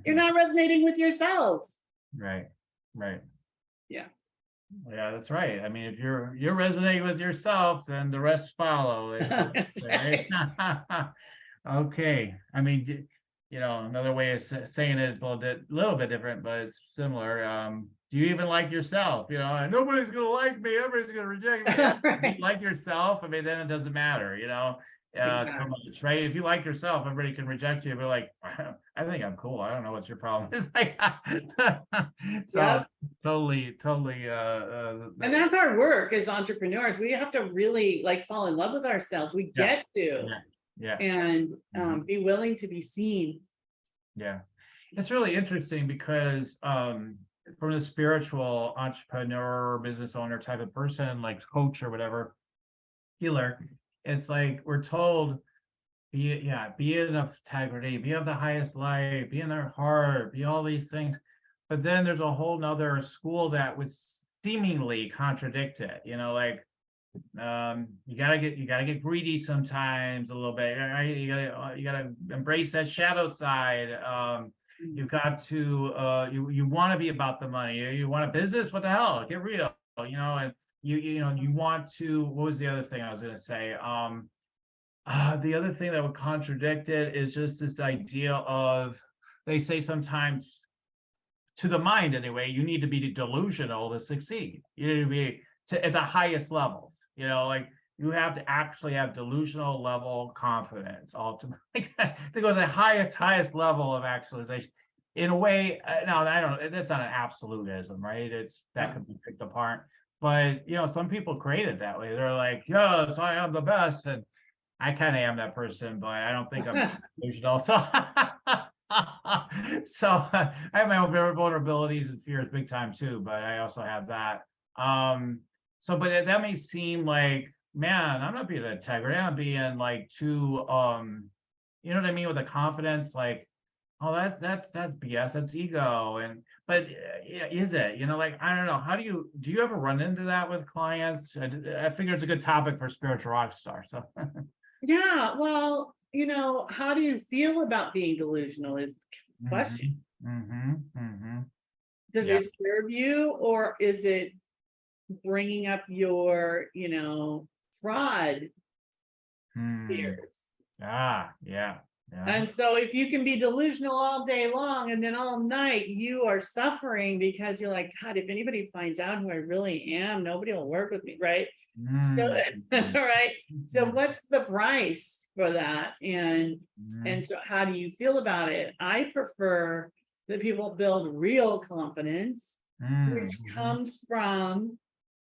You're not resonating with yourself. Right. Yeah. Yeah, that's right. I mean, if you're resonating with yourself, then the rest follow. That's right. Okay. I mean, another way of saying it is a little bit different, but it's similar. Do you even like yourself? Nobody's gonna like me. Everybody's gonna reject me. If you like yourself, I mean, then it doesn't matter. So much, right? If you like yourself, everybody can reject you. But like, I think I'm cool. I don't know what's your problem. It's like, so totally. And that's our work as entrepreneurs. We have to really like fall in love with ourselves. We get to, and be willing to be seen. Yeah, it's really interesting because from the spiritual entrepreneur, business owner type of person, like coach or whatever, healer, it's like we're told, be in integrity, be of the highest light, be in their heart, be all these things. But then there's a whole nother school that would seemingly contradict it. You gotta get greedy sometimes a little bit. Right? You gotta embrace that shadow side. You've got to you want to be about the money. You want a business? What the hell? Get real. And you want to. What was the other thing I was going to say? The other thing that would contradict it is just this idea of, they say sometimes, to the mind anyway, you need to be delusional to succeed. You need to be at the highest levels. Like you have to actually have delusional level confidence ultimately to go to the highest level of actualization. In a way, no, I don't. That's not an absolutism, right? That could be picked apart. But some people create it that way. They're like, yes, I am the best, and I kind of am that person, but I don't think I'm delusional. So, I have my own vulnerabilities and fears big time too, but I also have that. But that may seem like, man, I'm not being integrity. I'm being like too, you know what I mean, with the confidence, like, oh, that's BS. That's ego. But is it? Like, I don't know. Do you ever run into that with clients? I figure it's a good topic for spiritual rock star. So. Yeah, well, how do you feel about being delusional is the question. Does it serve you, or is it bringing up your, fraud fears? Yeah. And so if you can be delusional all day long, and then all night you are suffering because you're like, God, if anybody finds out who I really am, nobody will work with me, right? So, right. So what's the price for that? And so how do you feel about it? I prefer that people build real confidence, which comes from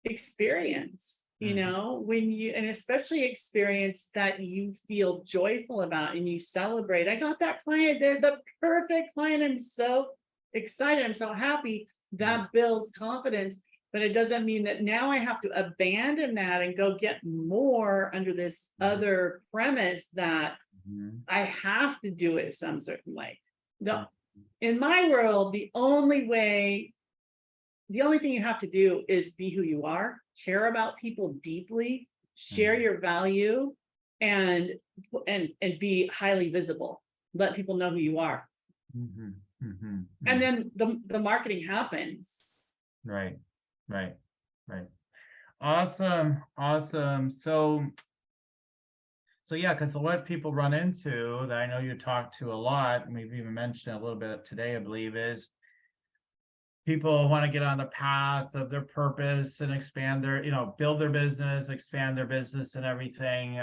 experience. And especially experience that you feel joyful about and you celebrate. I got that client, they're the perfect client. I'm so excited. I'm so happy. That builds confidence. but it doesn't mean that now I have to abandon that and go get more under this other premise that I have to do it some certain way. In my world, the only thing you have to do is be who you are, care about people deeply, share your value, and be highly visible. Let people know who you are. And then the marketing happens. Right. Awesome. So yeah, because what people run into that I know you talk to a lot, and we've even mentioned it a little bit today, I believe, is people want to get on the path of their purpose and expand their, build their business, expand their business and everything.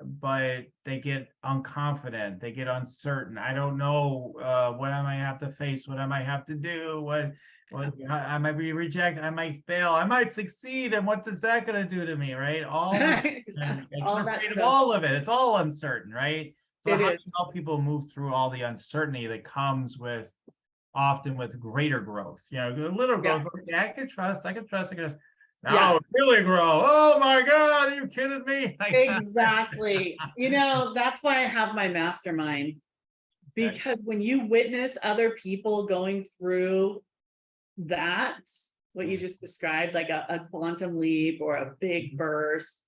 But they get unconfident, they get uncertain. I don't know what I might have to face, what I might have to do, what I might be rejected, I might fail, I might succeed, and what is that going to do to me, right? All of it, it's all uncertain, right? So how do you help people move through all the uncertainty that comes with often with greater growth? Little growth, I can trust. Now really grow. Oh my God, are you kidding me? Exactly. That's why I have my mastermind, because when you witness other people going through that, what you just described, like a quantum leap or a big burst,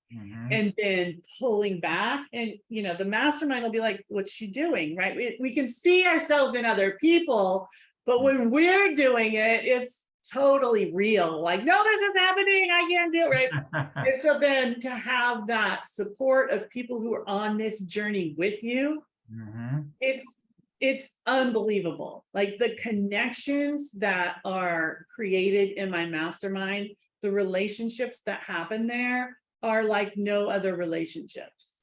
and then pulling back, and the mastermind will be like, what's she doing? Right? We can see ourselves in other people, but when we're doing it, it's totally real. Like, no, this is happening, I can't do it, right? And so then to have that support of people who are on this journey with you, it's unbelievable. Like the connections that are created in my mastermind, the relationships that happen there are like no other relationships.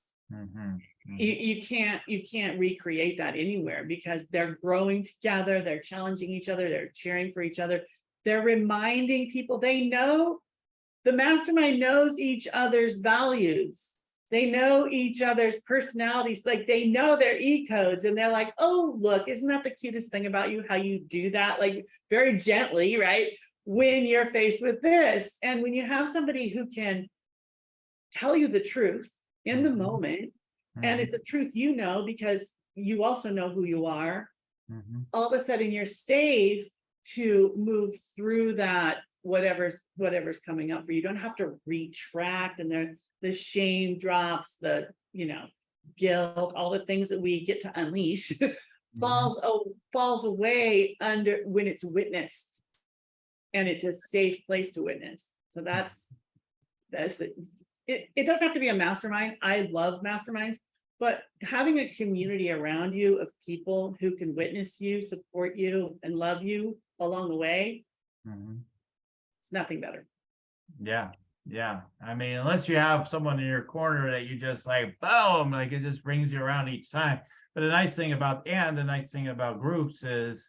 You can't recreate that anywhere, because they're growing together, they're challenging each other, they're cheering for each other, they're reminding people. They know, the mastermind knows each other's values, they know each other's personalities, like they know their e-codes, and they're like, oh, look, isn't that the cutest thing about you, how you do that, like very gently, right, when you're faced with this. And when you have somebody who can tell you the truth in the moment, and it's a truth because you also know who you are, all of a sudden you're safe to move through that, whatever's coming up for you. You don't have to retract, and the shame drops, the guilt, all the things that we get to unleash falls away under when it's witnessed, and it's a safe place to witness. So that's it. It doesn't have to be a mastermind. I love masterminds, but having a community around you of people who can witness you, support you, and love you along the way, it's nothing better. Yeah. I mean, unless you have someone in your corner that you just like, boom, like it just brings you around each time. But the nice thing about groups is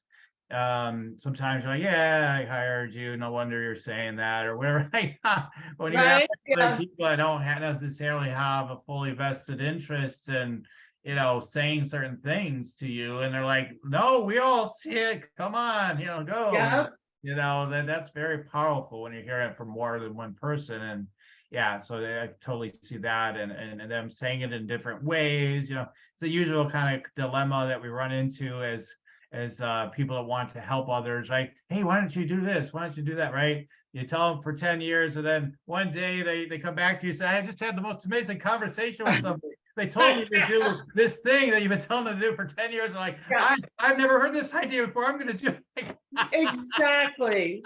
sometimes you're like, yeah, I hired you, no wonder you're saying that, or whatever. When you have other people that don't necessarily have a fully vested interest in saying certain things to you, and they're like, no, we all see it, come on, go. That's very powerful when you hear it from more than one person. And so I totally see that, and them saying it in different ways. It's the usual kind of dilemma that we run into as people that want to help others, right? Hey, why don't you do this? Why don't you do that, right? You tell them for 10 years, and then one day they come back to you and say, I just had the most amazing conversation with somebody. They told me to do this thing that you've been telling them to do for 10 years. I'm like, I've never heard this idea before. I'm going to do it. Exactly.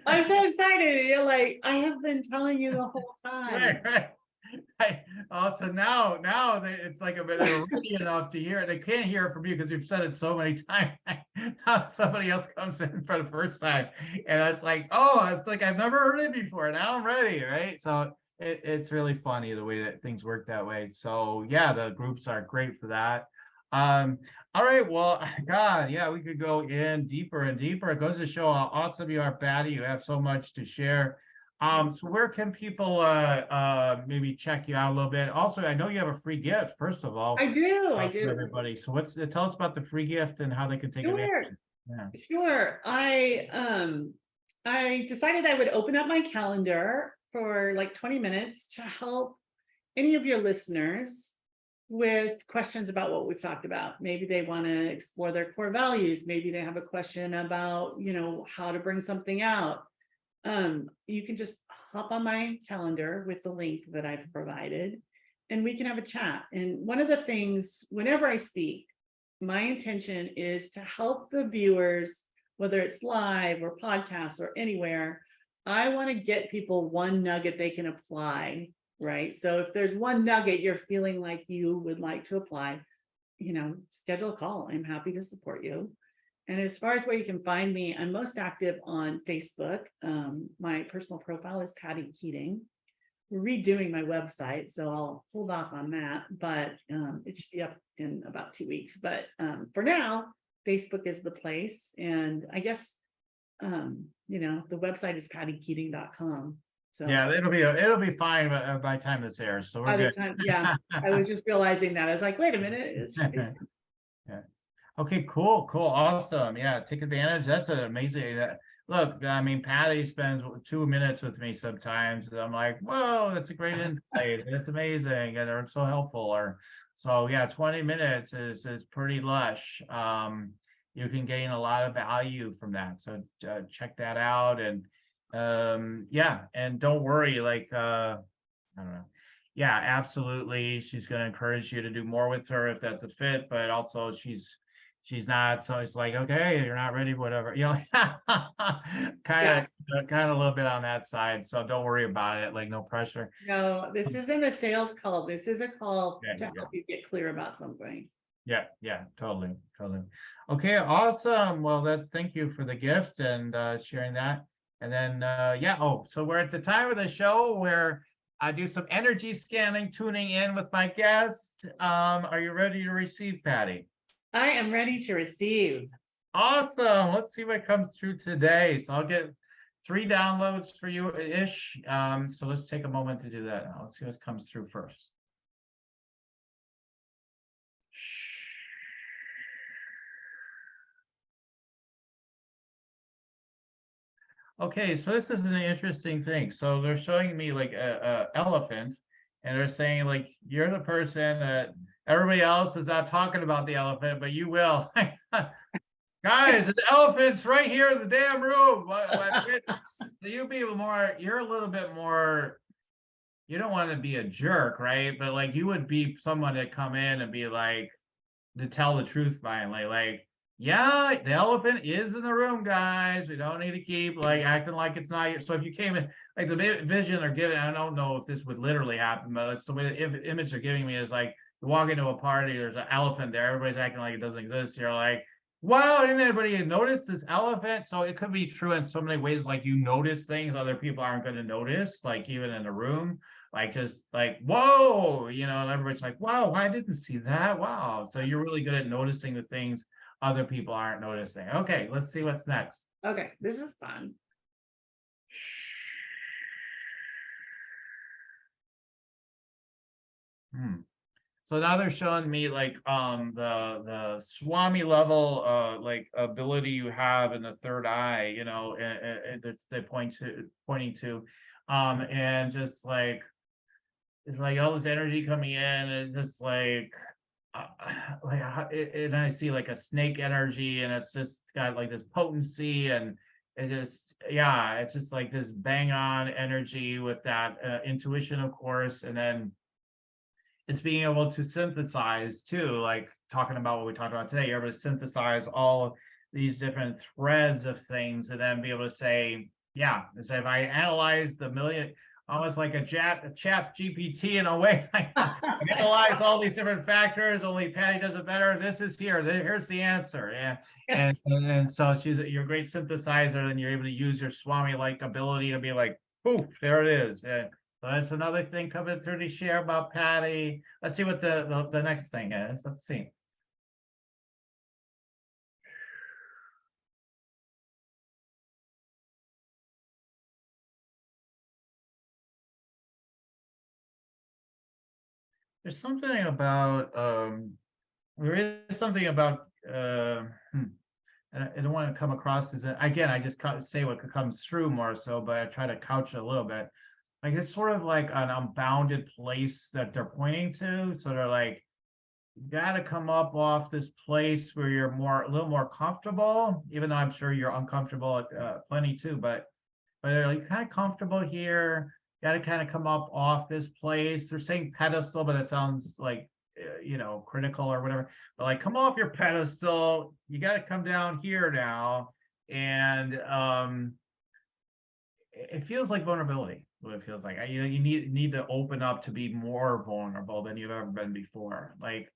I'm so excited. You're like, I have been telling you the whole time. Right. Also, now it's like they're ready enough to hear it. They can't hear it from you because you've said it so many times. Now somebody else comes in for the first time, and it's like, oh, it's like I've never heard it before. Now I'm ready, right? So it's really funny the way that things work that way. So yeah, the groups are great for that. All right, well, God, yeah, we could go in deeper and deeper. It goes to show how awesome you are, Patti. You have so much to share. So where can people maybe check you out a little bit? Also, I know you have a free gift, first of all. I do. For everybody. So tell us about the free gift and how they can take advantage. Sure. I I decided I would open up my calendar for like 20 minutes to help any of your listeners with questions about what we've talked about. Maybe they want to explore their core values. Maybe they have a question about, how to bring something out. You can just hop on my calendar with the link that I've provided, and we can have a chat. And one of the things, whenever I speak, my intention is to help the viewers, whether it's live or podcasts or anywhere. I want to get people one nugget they can apply, right? So if there's one nugget you're feeling like you would like to apply, schedule a call. I'm happy to support you. And as far as where you can find me, I'm most active on Facebook. My personal profile is Patti Keating. We're redoing my website, so I'll hold off on that, but it should be up in about 2 weeks. But for now, Facebook is the place. And I guess, the website is pattykeating.com. So Yeah, it'll be fine by the time this airs. So by we're the good. time, yeah, I was just realizing that. I was like, wait a minute. Yeah. Okay, cool, awesome. Yeah, take advantage. That's an amazing. Look, I mean, Patty spends 2 minutes with me sometimes, and I'm like, whoa, that's a great insight. That's amazing, and they're so helpful. Or so, yeah, 20 minutes is pretty lush. You can gain a lot of value from that. So check that out, and yeah, and don't worry, like I don't know. Yeah, absolutely. She's going to encourage you to do more with her if that's a fit, but also she's not, so it's like, okay, you're not ready, whatever, Yeah, kind of a little bit on that side. So don't worry about it, like no pressure. no, this isn't a sales call. This is a call Yeah, to yeah, help you get clear about something. yeah, totally. Okay, awesome. Well, thank you for the gift and sharing that. And then yeah, oh, so we're at the time of the show where I do some energy scanning, tuning in with my guests. Are you ready to receive, Patty? I am ready to receive. Awesome. Let's see what comes through today. So I'll get 3 downloads for you ish. So let's take a moment to do that now. Let's see what comes through first. Okay, so this is an interesting thing. So they're showing me like a elephant, and they're saying like you're the person that everybody else is not talking about the elephant, but you will. Guys, the elephant's right here in the damn room. So you be more, you're a little bit more, you don't want to be a jerk, right? But like you would be someone to come in and be like, to tell the truth finally. Like, yeah, the elephant is in the room, guys. We don't need to keep like acting like it's not your. So if you came in, like the vision they're giving, I don't know if this would literally happen, but it's the way the image they're giving me is like you walk into a party, there's an elephant there, everybody's acting like it doesn't exist. You're like, wow, didn't anybody notice this elephant? So it could be true in so many ways, like you notice things other people aren't going to notice, like even in a room, like just like whoa, and everybody's like, wow, I didn't see that. Wow. So you're really good at noticing the things other people aren't noticing. Okay, let's see what's next. Okay, this is fun. So now they're showing me like the Swami level like ability you have in the third eye, and they pointing to and just like it's like all this energy coming in and just uh, and I see like a snake energy, and it's just got like this potency, and it just, yeah, it's just like this bang on energy with that intuition, of course, and then it's being able to synthesize too, like talking about what we talked about today. You're able to synthesize all these different threads of things and then be able to say, yeah, as if I analyze the million, almost like a chat GPT in a way. I analyze all these different factors, only Patty does it better. This is here's the answer. Yeah. And so you're a great synthesizer, and you're able to use your Swami like ability to be like, poof, there it is. And so that's another thing coming through to share about Patty. Let's see what the next thing is. Let's see. There's something about there is something about and I don't want to come across as again, I just say what comes through more so, but I try to couch it a little bit. Like it's sort of like an unbounded place that they're pointing to. So they're like, you got to come up off this place where you're a little more comfortable, even though I'm sure you're uncomfortable plenty too, but they're like kind of comfortable here. Got to kind of come up off this place. They're saying pedestal, but it sounds like critical or whatever. But like, come off your pedestal. You got to come down here now, and it feels like vulnerability. What it feels like, you need to open up to be more vulnerable than you've ever been before. Like.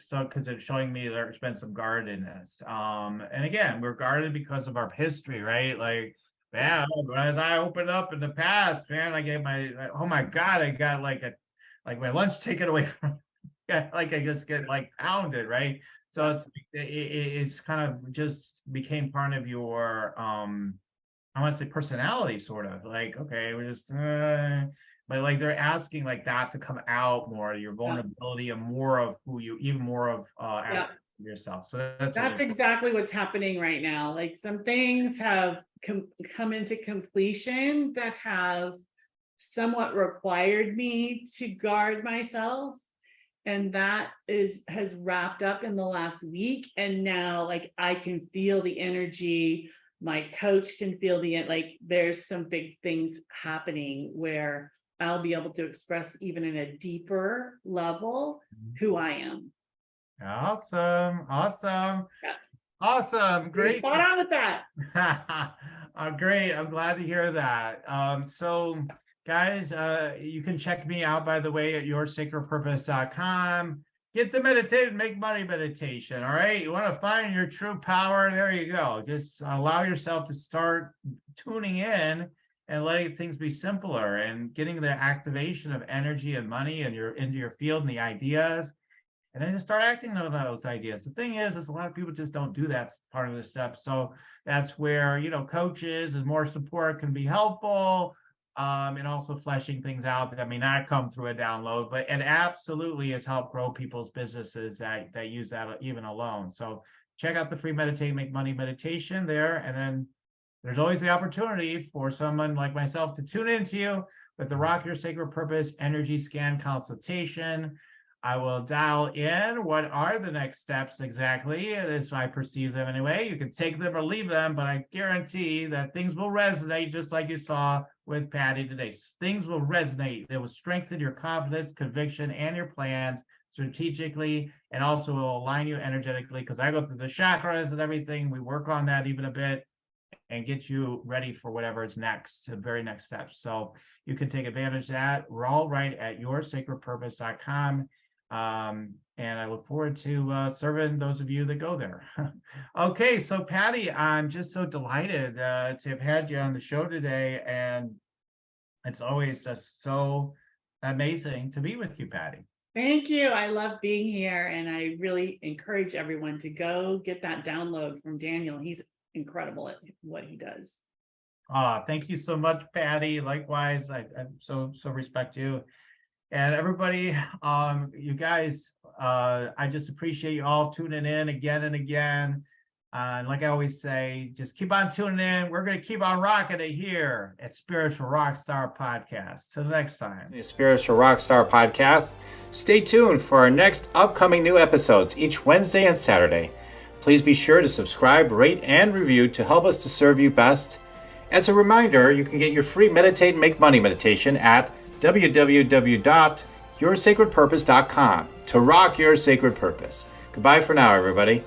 So because it's showing me there's been some guardedness. And again, we're guarded because of our history, right? Like, man, as I opened up in the past, man, I gave oh my God, I got like my lunch taken away from like I just get like pounded, right? So it's kind of just became part of your I want to say personality, sort of like, okay, we're just but like they're asking like that to come out more, your vulnerability and more of who you, even more of yourself. So that's really exactly what's happening right now. Like some things have come into completion that have somewhat required me to guard myself. And that has wrapped up in the last week. And now like I can feel the energy. My coach can feel there's some big things happening where I'll be able to express even in a deeper level who I am. Awesome. Yeah. Awesome. Great. You're spot on with that. Great. I'm glad to hear that. So guys, you can check me out, by the way, at yoursacredpurpose.com. Get the meditate, make money meditation. All right. You want to find your true power. There you go. Just allow yourself to start tuning in and letting things be simpler and getting the activation of energy and money and into your field and the ideas. And then just start acting on those ideas. The thing is a lot of people just don't do that part of the step. So that's where, coaches and more support can be helpful. And also fleshing things out that may not come through a download, but it absolutely has helped grow people's businesses that use that even alone. So check out the free Meditate, Make Money meditation there. And then there's always the opportunity for someone like myself to tune into you with the Rock Your Sacred Purpose Energy Scan Consultation. I will dial in what are the next steps exactly, as I perceive them anyway. You can take them or leave them, but I guarantee that things will resonate just like you saw with Patti today. Things will resonate. They will strengthen your confidence, conviction, and your plans strategically, and also will align you energetically, because I go through the chakras and everything. We work on that even a bit and get you ready for whatever is next, the very next steps. So you can take advantage of that. We're all right at yoursacredpurpose.com. And I look forward to serving those of you that go there. Okay, so Patti, I'm just so delighted to have had you on the show today, and it's always just so amazing to be with you, Patti. Thank you. I love being here, and I really encourage everyone to go get that download from Daniel. He's incredible at what he does. Thank you so much, Patti. Likewise, I so respect you. And everybody, you guys, I just appreciate you all tuning in again and again. And like I always say, just keep on tuning in. We're going to keep on rocking it here at Spiritual Rockstar Podcast. Till next time. The Spiritual Rockstar Podcast. Stay tuned for our next upcoming new episodes each Wednesday and Saturday. Please be sure to subscribe, rate, and review to help us to serve you best. As a reminder, you can get your free Meditate and Make Money meditation at www.yoursacredpurpose.com to rock your sacred purpose. Goodbye for now, everybody.